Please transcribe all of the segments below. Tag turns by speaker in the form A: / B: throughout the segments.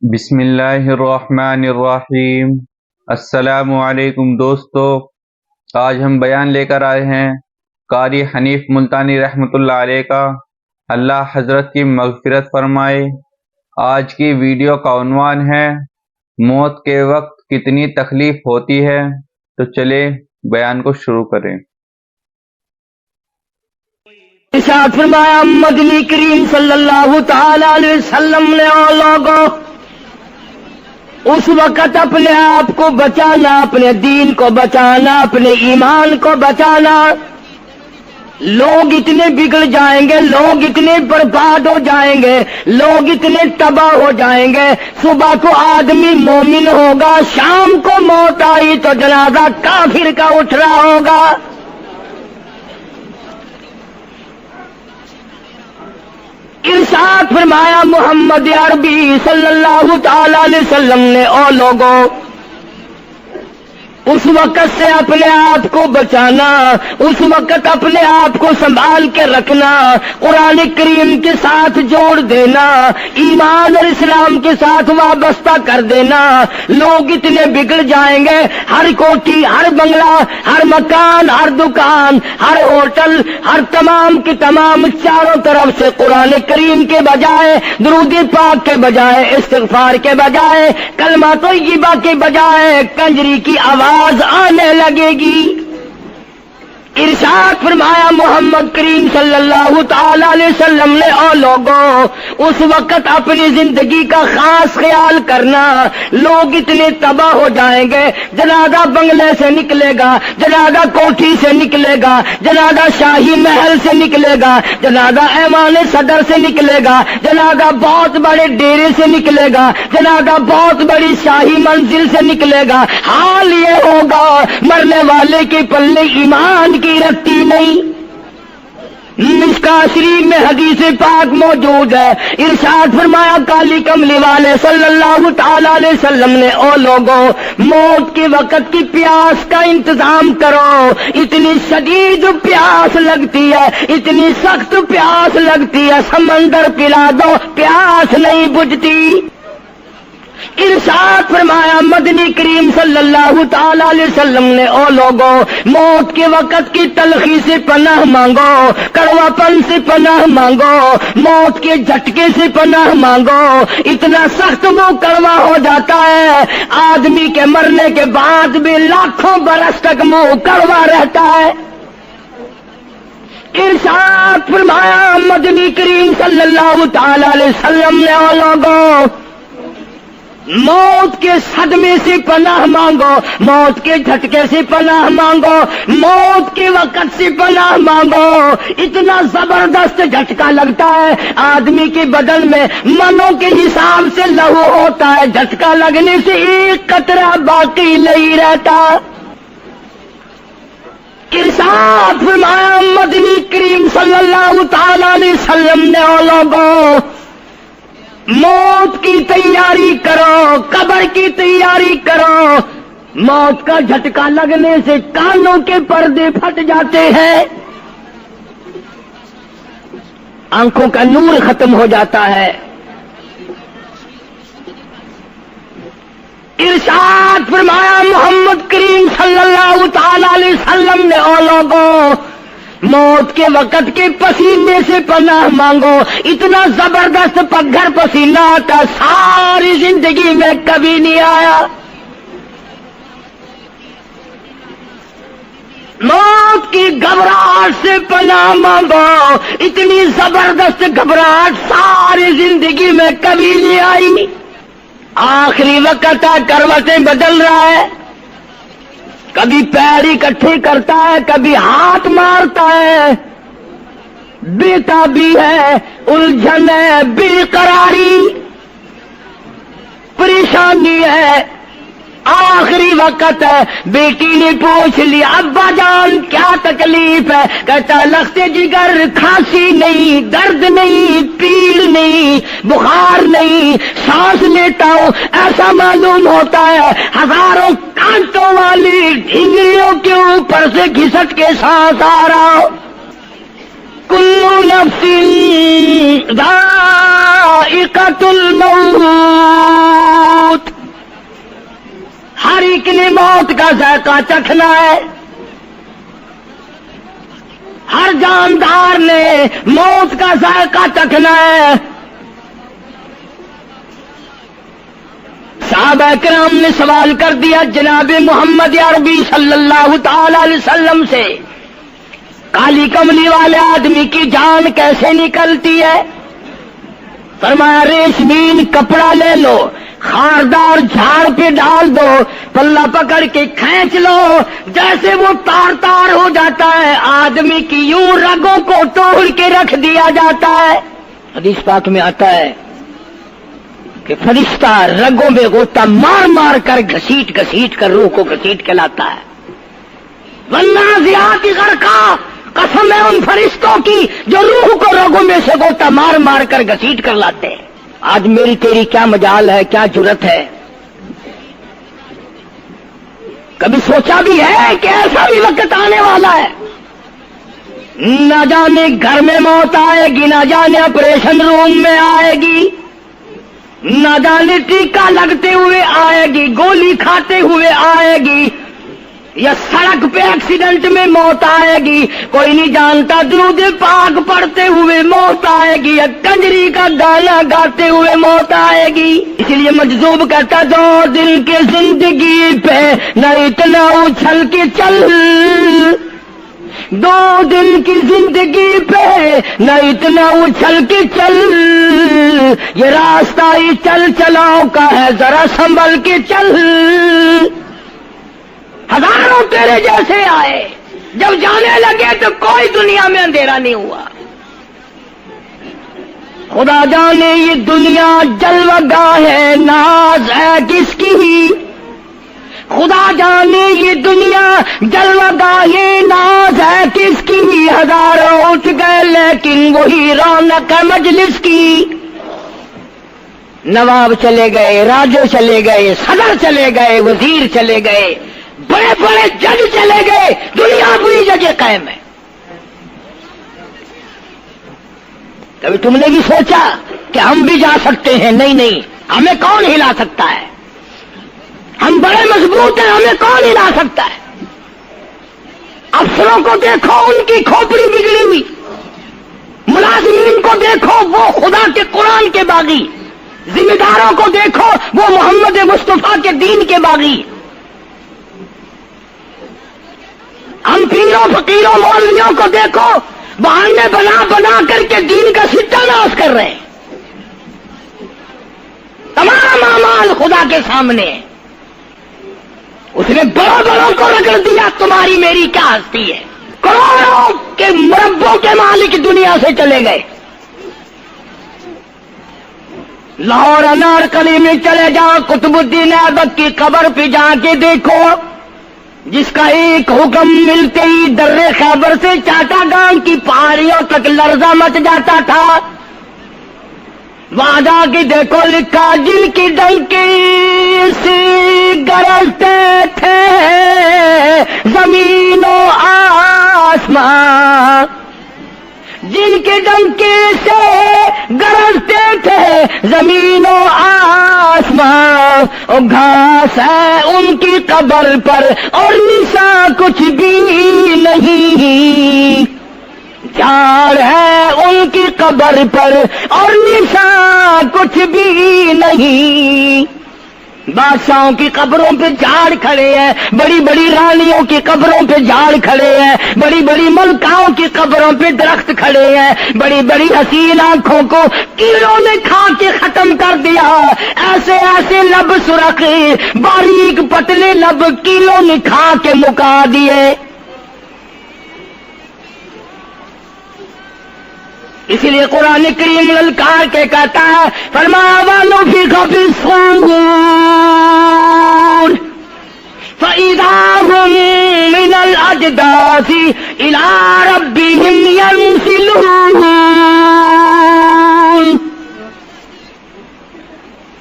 A: بسم اللہ الرحمن الرحیم۔ السلام علیکم دوستو، آج ہم بیان لے کر آئے ہیں قاری حنیف ملتانی رحمۃ اللہ علیہ کا، اللہ حضرت کی مغفرت فرمائے۔ آج کی ویڈیو کا عنوان ہے موت کے وقت کتنی تکلیف ہوتی ہے، تو چلے بیان کو شروع کریں۔
B: ارشاد فرمایا مدنی کریم صلی اللہ تعالی علیہ وسلم نے لوگوں اس وقت اپنے آپ کو بچانا، اپنے دین کو بچانا، اپنے ایمان کو بچانا۔ لوگ اتنے بگڑ جائیں گے، لوگ اتنے برباد ہو جائیں گے، لوگ اتنے تباہ ہو جائیں گے۔ صبح کو آدمی مومن ہوگا، شام کو موت آئی تو جنازہ کافر کا اٹھ رہا ہوگا۔ ارشاد فرمایا محمد عربی صلی اللہ تعالی علیہ وسلم نے، او لوگوں اس وقت سے اپنے آپ کو بچانا، اس وقت اپنے آپ کو سنبھال کے رکھنا، قرآن کریم کے ساتھ جوڑ دینا، ایمان اور اسلام کے ساتھ وابستہ کر دینا۔ لوگ اتنے بگڑ جائیں گے، ہر کوٹھی، ہر بنگلہ، ہر مکان، ہر دکان، ہر ہوٹل، ہر تمام کے تمام چاروں طرف سے قرآن کریم کے بجائے، درود پاک کے بجائے، استغفار کے بجائے، کلمہ طیبہ کے بجائے کنجری کی آواز آنے لگے گی۔ ارشاد فرمایا محمد کریم صلی اللہ تعالی علیہ وسلم نے، او لوگوں اس وقت اپنی زندگی کا خاص خیال کرنا۔ لوگ اتنے تباہ ہو جائیں گے، جنازہ بنگلے سے نکلے گا، جنازہ کوٹھی سے نکلے گا، جنازہ شاہی محل سے نکلے گا، جنازہ ایوان صدر سے نکلے گا، جنازہ بہت بڑے ڈیرے سے نکلے گا، جنازہ بہت بڑی شاہی منزل سے نکلے گا۔ حال یہ ہوگا مرنے والے کے پلے ایمان کی رکھتی نہیں۔ مشکاۃ شریف میں حدیث پاک موجود ہے، ارشاد فرمایا کالی کملی والے صلی اللہ تعالی علیہ وسلم نے، او لوگوں موت کے وقت کی پیاس کا انتظام کرو۔ اتنی شدید پیاس لگتی ہے، اتنی سخت پیاس لگتی ہے، سمندر پلا دو پیاس نہیں بجھتی۔ ارشاد فرمایا مدنی کریم صلی اللہ تعالی علیہ وسلم نے، او لوگوں موت کے وقت کی تلخی سے پناہ مانگو، کڑوا پن سے پناہ مانگو، موت کے جھٹکے سے پناہ مانگو۔ اتنا سخت وہ کڑوا ہو جاتا ہے، آدمی کے مرنے کے بعد بھی لاکھوں برس تک منہ کڑوا رہتا ہے۔ ارشاد فرمایا مدنی کریم صلی اللہ تعالی علیہ وسلم نے، او لوگوں موت کے صدمے سے پناہ مانگو، موت کے جھٹکے سے پناہ مانگو، موت کے وقت سے پناہ مانگو۔ اتنا زبردست جھٹکا لگتا ہے، آدمی کے بدن میں منوں کے حساب سے لہو ہوتا ہے، جھٹکا لگنے سے ایک قطرہ باقی نہیں رہتا۔ ارشاد فرمایا مدنی کریم صلی اللہ تعالی علیہ وسلم نے، او لوگوں موت کی تیاری کرو، قبر کی تیاری کرو۔ موت کا جھٹکا لگنے سے کانوں کے پردے پھٹ جاتے ہیں، آنکھوں کا نور ختم ہو جاتا ہے۔ ارشاد فرمایا محمد کریم صلی اللہ تعالی علیہ وسلم نے، او لوگوں موت کے وقت کے پسینے سے پناہ مانگو۔ اتنا زبردست پگھر پسینہ آتا ساری زندگی میں کبھی نہیں آیا۔ موت کی گھبراہٹ سے پناہ مانگو، اتنی زبردست گھبراہٹ ساری زندگی میں کبھی نہیں آئی۔ آخری وقت ہے، کروٹیں بدل رہا ہے، کبھی پیر اکٹھے کرتا ہے، کبھی ہاتھ مارتا ہے، بیٹا بھی ہے، الجھن ہے، بے قراری، پریشانی ہے۔ آخری وقت ہے، بیٹی نے پوچھ لیا ابا جان کیا تکلیف ہے؟ کہتا لخت جگر، کھانسی نہیں، درد نہیں، پیڑ نہیں، بخار نہیں، سانس لیتا ہوں ایسا معلوم ہوتا ہے ہزاروں کانٹوں والی ڈھنگریوں کے اوپر سے گھسٹ کے سانس آ رہا۔ کل نفس ذائقۃ الموت، ایک نے موت کا ذائقہ چکھنا ہے، ہر جاندار نے موت کا ذائقہ چکھنا ہے۔ صحابہ کرام نے سوال کر دیا جناب محمد عربی صلی اللہ تعالی علیہ وسلم سے، کالی کملی والے آدمی کی جان کیسے نکلتی ہے؟ فرمایا ریشمین کپڑا لے لو، خاردار جھاڑ پہ ڈال دو، پلہ پکڑ کے کھینچ لو، جیسے وہ تار تار ہو جاتا ہے آدمی کی یوں رگوں کو توڑ کے رکھ دیا جاتا ہے۔ حدیث پاک میں آتا ہے کہ فرشتہ رگوں میں غوطہ مار مار کر گھسیٹ گھسیٹ کر روح کو گھسیٹ کے لاتا ہے۔ والنازعات غرقا، قسم ہے ان فرشتوں کی جو روح کو رگوں میں سے غوطہ مار مار کر گھسیٹ کر لاتے ہیں۔ آج میری تیری کیا مجال ہے، کیا جرت ہے؟ کبھی سوچا بھی ہے کہ ایسا بھی وقت آنے والا ہے، نہ جانے گھر میں موت آئے گی، نہ جانے آپریشن روم میں آئے گی، نہ جانے ٹیکا لگتے ہوئے آئے گی، گولی کھاتے ہوئے آئے گی، یا سڑک پہ ایکسیڈنٹ میں موت آئے گی، کوئی نہیں جانتا، درود پاک پڑھتے ہوئے موت آئے گی، یا کنجری کا گانا گاتے ہوئے موت آئے گی۔ اس لیے مجذوب کرتا 2 دن کی زندگی پہ نہ اتنا اچھل کے چل، 2 دن کی زندگی پہ نہ اتنا اچھل کے چل، یہ راستہ ہی چل چلاؤ کا ہے، ذرا سنبھل کے چل۔ ہزاروں تیرے جیسے آئے، جب جانے لگے تو کوئی دنیا میں اندھیرا نہیں ہوا۔ خدا جانے یہ دنیا جلوہ گاہ ہے، ناز ہے کس کی؟ خدا جانے یہ دنیا جلوہ گاہ ناز ہے کس کی؟ ہزاروں اٹھ گئے لیکن وہی رونق ہے مجلس کی۔ نواب چلے گئے، راجو چلے گئے، صدر چلے گئے، وزیر چلے گئے، بڑے بڑے جج چلے گئے، دنیا بری جگہ قائم ہے۔ کبھی تم نے بھی سوچا کہ ہم بھی جا سکتے ہیں؟ نہیں نہیں، ہمیں کون ہلا سکتا ہے؟ ہم بڑے مضبوط ہیں، ہمیں کون ہلا سکتا ہے؟ افسروں کو دیکھو، ان کی کھوپڑی بگڑی ہوئی، ملازمین کو دیکھو وہ خدا کے قرآن کے باغی، ذمہ داروں کو دیکھو وہ محمد مصطفیٰ کے دین کے باغی۔ ہم پیروں فقیروں مولویوں کو دیکھو، بہانے بنا بنا کر کے دین کا ستہ ناش کر رہے ہیں۔ تمام اعمال خدا کے سامنے، اس نے بڑوں بڑوں کو رگڑ دیا، تمہاری میری کیا ہستی ہے؟ کروڑوں کے مربوں کے مالک دنیا سے چلے گئے۔ لاہور انارکلی میں چلے جاؤ، قطب الدین ایبک کی قبر پہ جا کے دیکھو، جس کا ایک حکم ملتے ہی در خیبر سے چاٹا گام کی پہاڑیوں تک لرزہ مچ جاتا تھا۔ وہاں جا کے دیکھو لکھا، جن کی ڈنکی سے گرجتے تھے زمین و آسمان، جن کے ڈنکے سے گرجتے تھے زمین و آسمان، اور گھاس ہے ان کی قبر پر اور نشان کچھ بھی نہیں، جھاڑ ہے ان کی قبر پر اور نشان کچھ بھی نہیں۔ بادشاہوں کی قبروں پہ جھاڑ کھڑے ہیں، بڑی بڑی رانیوں کی قبروں پہ جھاڑ کھڑے ہیں، بڑی بڑی ملکاؤں کی قبروں پہ درخت کھڑے ہیں، بڑی بڑی حسین آنکھوں کو کیڑوں نے کھا کے ختم کر دیا، ایسے ایسے لب سرخ باریک پتلے لب کیڑوں نے کھا کے مکا دیے۔ اسی لیے قرآن کریم للکار کے کہتا ہے، فرمایا وَنُفِخَ فِي الصُّورِ فَإِذَا هُم مِّنَ الْأَجْدَاثِ إِلَىٰ رَبِّهِمْ يَنسِلُونَ۔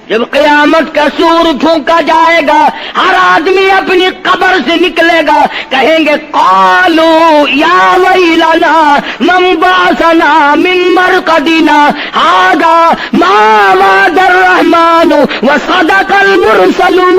B: جب قیامت کا سور پھونکا جائے گا، ہر آدمی اپنی قبر سے نکلے گا، کہیں گے قالو یا ویلنا من بعثنا من مرقدنا ھذا ما وعد الرحمن وصدق المرسلون۔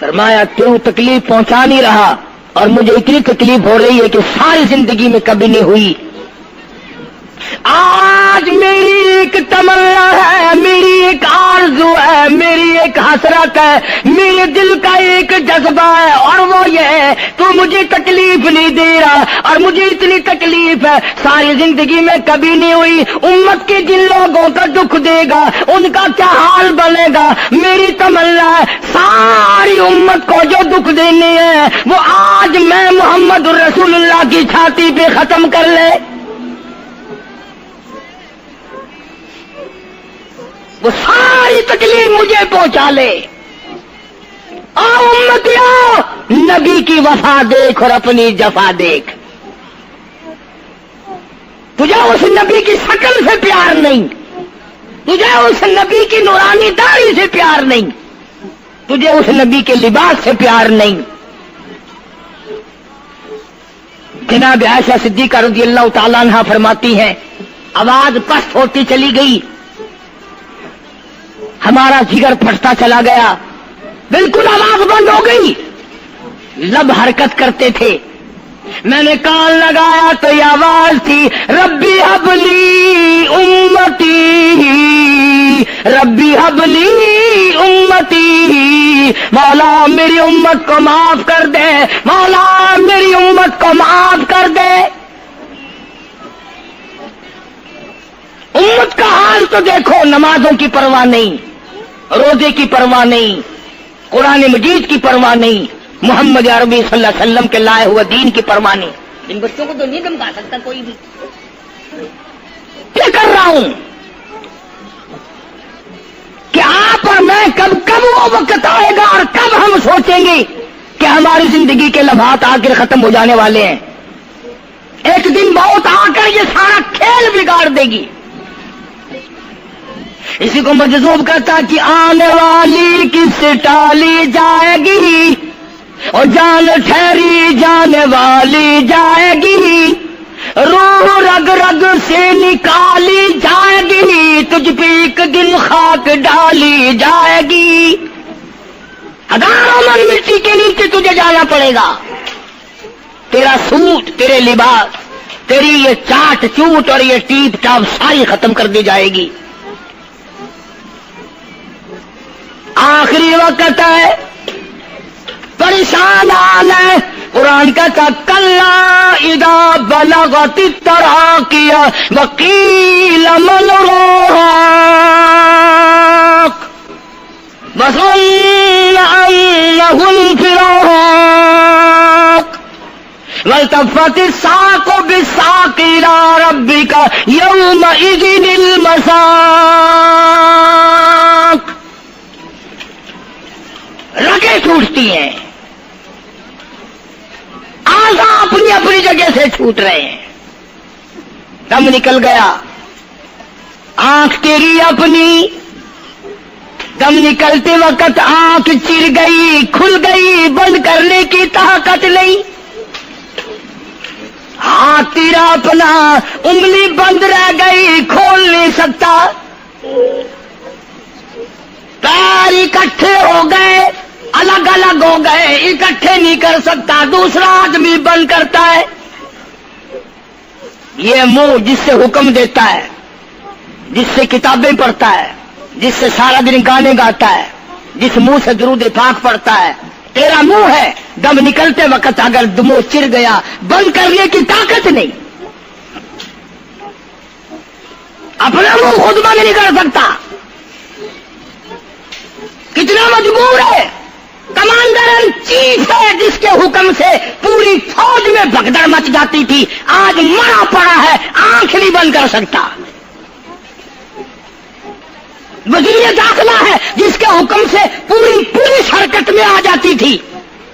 B: فرمایا کیوں تکلیف پہنچا نہیں رہا؟ اور مجھے اتنی تکلیف ہو رہی ہے کہ ساری زندگی میں کبھی نہیں ہوئی. آج میری ایک تمنا ہے، میری ایک آرزو ہے، میری ایک حسرت ہے، میرے دل کا ایک جذبہ ہے، اور وہ یہ ہے تو مجھے تکلیف نہیں دے رہا، اور مجھے اتنی تکلیف ہے ساری زندگی میں کبھی نہیں ہوئی. امت کے جن لوگوں کا دکھ دے گا ان کا کیا حال بنے گا؟ میری تمنا ہے ساری امت کو جو دکھ دینے ہیں وہ آج میں محمد رسول اللہ کی چھاتی پہ ختم کر لے. وہ ساری تکلیف مجھے پہنچا لے. امتیوں، نبی کی وفا دیکھ اور اپنی جفا دیکھ. تجھے اس نبی کی شکل سے پیار نہیں، تجھے اس نبی کی نورانی داڑھی سے پیار نہیں، تجھے اس نبی کے لباس سے پیار نہیں. جناب عائشہ صدیقہ رضی اللہ تعالیٰ عنہا فرماتی ہیں آواز پست ہوتی چلی گئی، ہمارا جگر پھٹتا چلا گیا، بالکل آواز بند ہو گئی، لب حرکت کرتے تھے. میں نے کان لگایا تو یہ آواز تھی ربی حبلی امتی، ربی حبلی امتی، مولا میری امت کو معاف کر دے، مولا میری امت کو معاف کر دے. امت کا حال تو دیکھو، نمازوں کی پرواہ نہیں، روزے کی پرواہ نہیں، قرآن مجید کی پرواہ نہیں، محمد عربی صلی اللہ علیہ وسلم کے لائے ہوئے دین کی پرواہ نہیں. ان بچوں کو تو نہیں دھمکا سکتا کوئی بھی. کیا کر رہا ہوں کہ آپ اور میں کب وہ وقت آئے گا اور کب ہم سوچیں گے کہ ہماری زندگی کے لمحات آ کر ختم ہو جانے والے ہیں. ایک دن بہت آ کر یہ سارا کھیل بگاڑ دے گی. اسی کو مجذوب کرتا کہ آنے والی کس ٹالی جائے گی، اور جان ٹھہری جانے والی جائے گی، روح رگ رگ سے نکالی جائے گی، تجھ پہ ایک دن خاک ڈالی جائے گی. ہزاروں من مٹی کے نیچے تجھے جانا پڑے گا. تیرا سوٹ، تیرے لباس، تیری یہ چاٹ چوٹ اور یہ ٹیپ ٹاپ ساری ختم کر دی جائے گی. آخری وقت ہے، پریشان حال ہے. قرآن کہتا کلا اذا بلغت التراقی وقیل من راق وظن انه الفراق والتفت الساق بالساق الى ربك يومئذ المساق. رگیں ٹوٹتی ہیں، آزا اپنی اپنی جگہ سے چھوٹ رہے ہیں، دم نکل گیا. آنکھ تیری اپنی، دم نکلتے وقت آنکھ چر گئی، کھل گئی، بند کرنے کی طاقت نہیں. ہاتھ تیرا اپنا، انگلی بند رہ گئی، کھول نہیں سکتا. پیر اکٹھے ہو گئے، الگ الگ ہو گئے، اکٹھے نہیں کر سکتا، دوسرا آدمی بند کرتا ہے. یہ منہ جس سے حکم دیتا ہے، جس سے کتابیں پڑھتا ہے، جس سے سارا دن گانے گاتا ہے، جس منہ سے درود پاک پڑھتا ہے، تیرا منہ ہے. دم نکلتے وقت اگر منہ چر گیا، بند کرنے کی طاقت نہیں. اپنا منہ خود بند نہیں کر سکتا. کتنا مجبور ہے. کمانڈر ان چیف ہے جس کے حکم سے پوری فوج میں بھگدڑ مچ جاتی تھی، آج مرا پڑا ہے، آنکھ نہیں بند کر سکتا. وزیر داخلہ ہے جس کے حکم سے پوری پولیس حرکت میں آ جاتی تھی،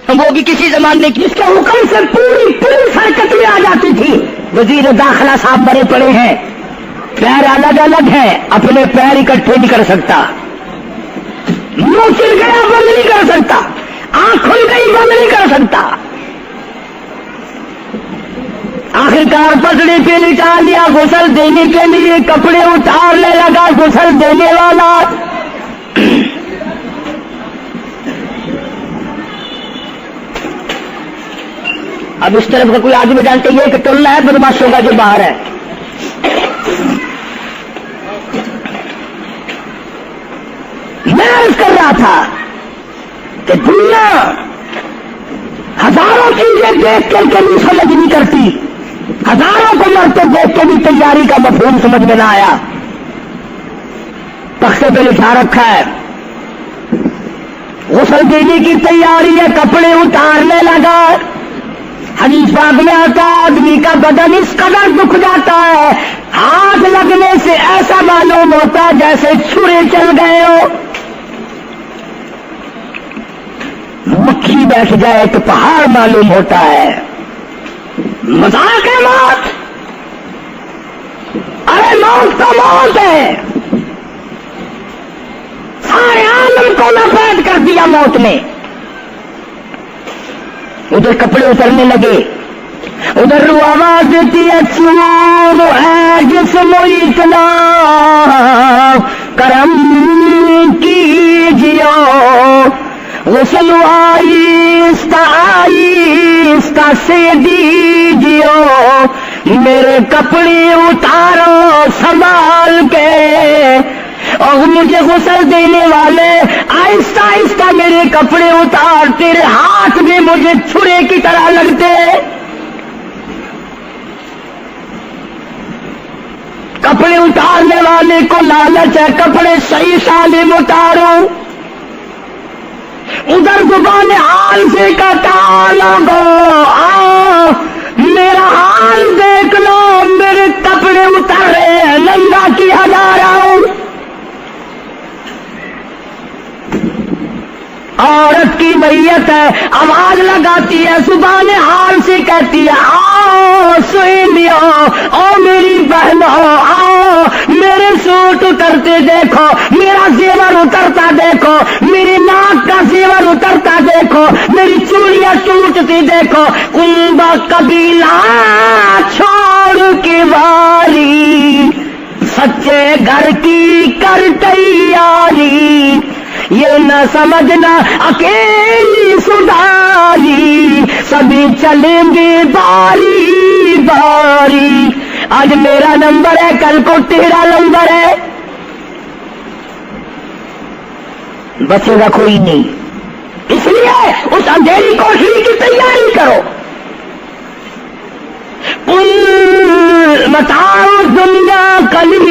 B: وہ بھی کسی زمانے کی، جس کے حکم سے پوری پولیس حرکت میں آ جاتی تھی. وزیر داخلہ صاحب بڑے پڑے ہیں، پیر الگ الگ ہیں، اپنے پیر اکٹھے نہیں کر سکتا. منہ چل گیا، بند نہیں کر سکتا. آنکھ کھل گئی، بند نہیں کر سکتا. آخرکار پسڑی پہ لٹا دیا، غسل دینے کے لیے کپڑے اتارنے لگا غسل دینے والا. اب اس طرف کا کوئی آدمی جانتے یہ کہ ٹولہ ہے بدماشوں کا جو باہر ہے. میں عرض کر رہا تھا کہ دنیا ہزاروں چیزیں دیکھ کر کے بھی سمجھ نہیں کرتی, ہزاروں کو مرتے دیکھ کے بھی تیاری کا مفہوم سمجھ میں نہ آیا. تختے پہ لکھا رکھا ہے غسل دینے کی تیاری ہے, کپڑے اتارنے لگا. حدیث پاک میں آتا ہے آدمی کا بدن اس قدر دکھ جاتا ہے, ہاتھ لگنے سے ایسا معلوم ہوتا ہے جیسے چھرے چل گئے ہو. مکھی بیٹھ جائے تو پہاڑ معلوم ہوتا ہے. مذاق ہے موت, ارے موت تو موت ہے. سارے عالم کو نفرت کر دیا موت نے. ادھر کپڑے اترنے لگے, ادھر آواز دیتی ہے چور ہے جسم اتنا کرم کیجیو, غسل آہستہ آہستہ سے دیجیو, میرے کپڑے اتارو سنبھال کے, اور مجھے غسل دینے والے آہستہ آہستہ میرے کپڑے اتار, تیرے ہاتھ میں مجھے چھرے کی طرح لگتے. کپڑے اتارنے والے کو لالچ ہے کپڑے صحیح سالم اتارو. ادھر زبان حال سے کہتا لوگو آؤ میرا حال دیکھ لو, میرے کپڑے اتارے ننگا کیا جا رہا ہوں. عورت کی میت ہے, آواز لگاتی ہے زبان حال سے کہتی ہے آؤ سہیلیو, او میری بہنوں آؤ میرے سوٹ اترتے دیکھو, میرا زیور اترتا دیکھو, میری ناک کا زیور اترتا دیکھو, میری چوڑیاں ٹوٹتی دیکھو. کنبا قبیلہ چھوڑ کے واری سچے گھر کی کر تیاری, یہ نہ سمجھنا اکیلی سدھاری, سبھی چلیں گے باری باری. آج میرا نمبر ہے کل کو تیرا نمبر ہے, بچے گا کوئی نہیں. اس لیے اس اندھیری کوٹری کی تیاری کرو. متاع دنیا قلیل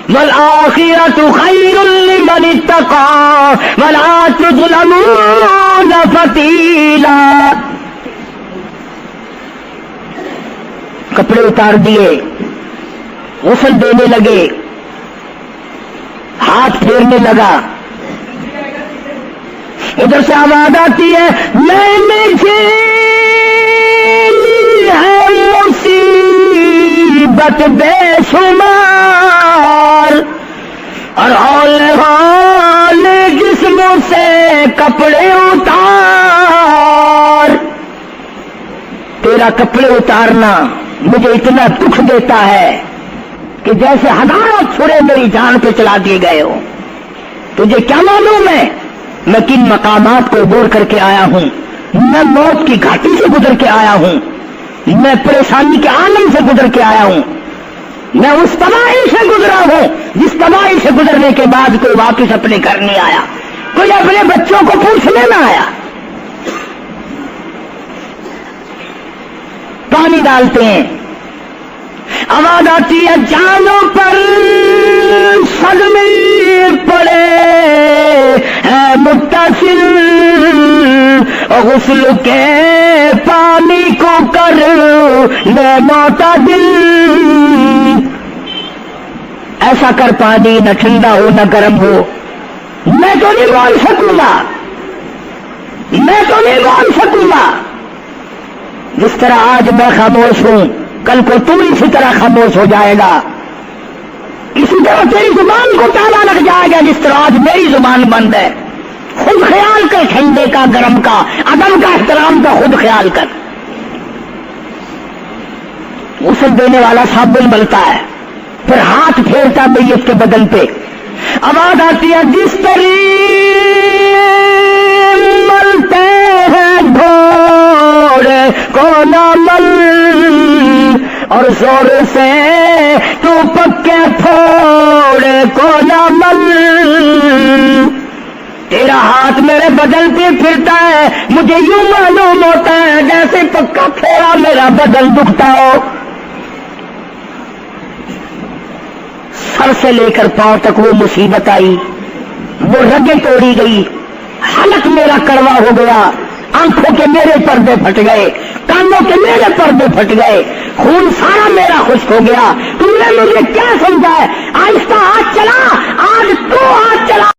B: والآخرة خیر لمن اتقى ولا تظلمون فتیلا. کپڑے اتار دیے, غسل دینے لگے, ہاتھ پھیرنے لگا. ادھر سے آواز آتی ہے میں نے جھیلی ہے مصیبت بے شمار, اور ہول جسم سے کپڑے اتار. تیرا کپڑے اتارنا مجھے اتنا دکھ دیتا ہے کہ جیسے ہزاروں چھرے میری جان پہ چلا دیے گئے ہو. تجھے کیا معلوم ہے میں کن مقامات کو عبور کر کے آیا ہوں, میں موت کی گھاٹی سے گزر کے آیا ہوں, میں پریشانی کے عالم سے گزر کے آیا ہوں, میں اس تباہی سے گزرا ہوں جس تباہی سے گزرنے کے بعد کوئی واپس اپنے گھر نہیں آیا, کوئی اپنے بچوں کو پوچھنے نہ آیا. پانی ڈالتے ہیں, آواز آتی ہے جانوں پر صدمے پڑے ہے متصل, غسل کے پانی کو کر لے معتدل. ایسا کر پانی نہ ٹھنڈا ہو نہ گرم ہو. میں تو نہیں بول سکوں گا, میں تو نہیں بول سکوں گا. جس طرح آج میں خاموش ہوں کل کو تم اسی طرح خاموش ہو جائے گا. اسی طرح تیری زبان کو تالا لگ جائے گا جس طرح آج میری زبان بند ہے. خود خیال کر, ٹھنڈے کا گرم کا ادب کا احترام کا خود خیال کر. غسل دینے والا صابن ملتا ہے, پھر ہاتھ پھیرتا میت کے بدن پہ. آواز آتی ہے جس طریق ملتے ہیں پھوڑے کو نہ مل، اور زور سے تو پکے پھوڑے کو نہ مل، تیرا ہاتھ میرے بدن پہ پھرتا ہے، مجھے یوں معلوم ہوتا ہے جیسے پکا پھوڑا میرا بدن دکھتا ہو، سر سے لے کر پاؤں تک وہ مصیبت آئی، وہ رگیں توڑی گئی، حلق میرا کڑوا ہو گیا، آنکھوں کے میرے پردے پھٹ گئے، کانوں کے میرے پردے پھٹ گئے، خون سارا میرا خشک ہو گیا، تم نے مجھے کیا سمجھا ہے؟ آہستہ ہاتھ چلا، آج تو ہاتھ چلا۔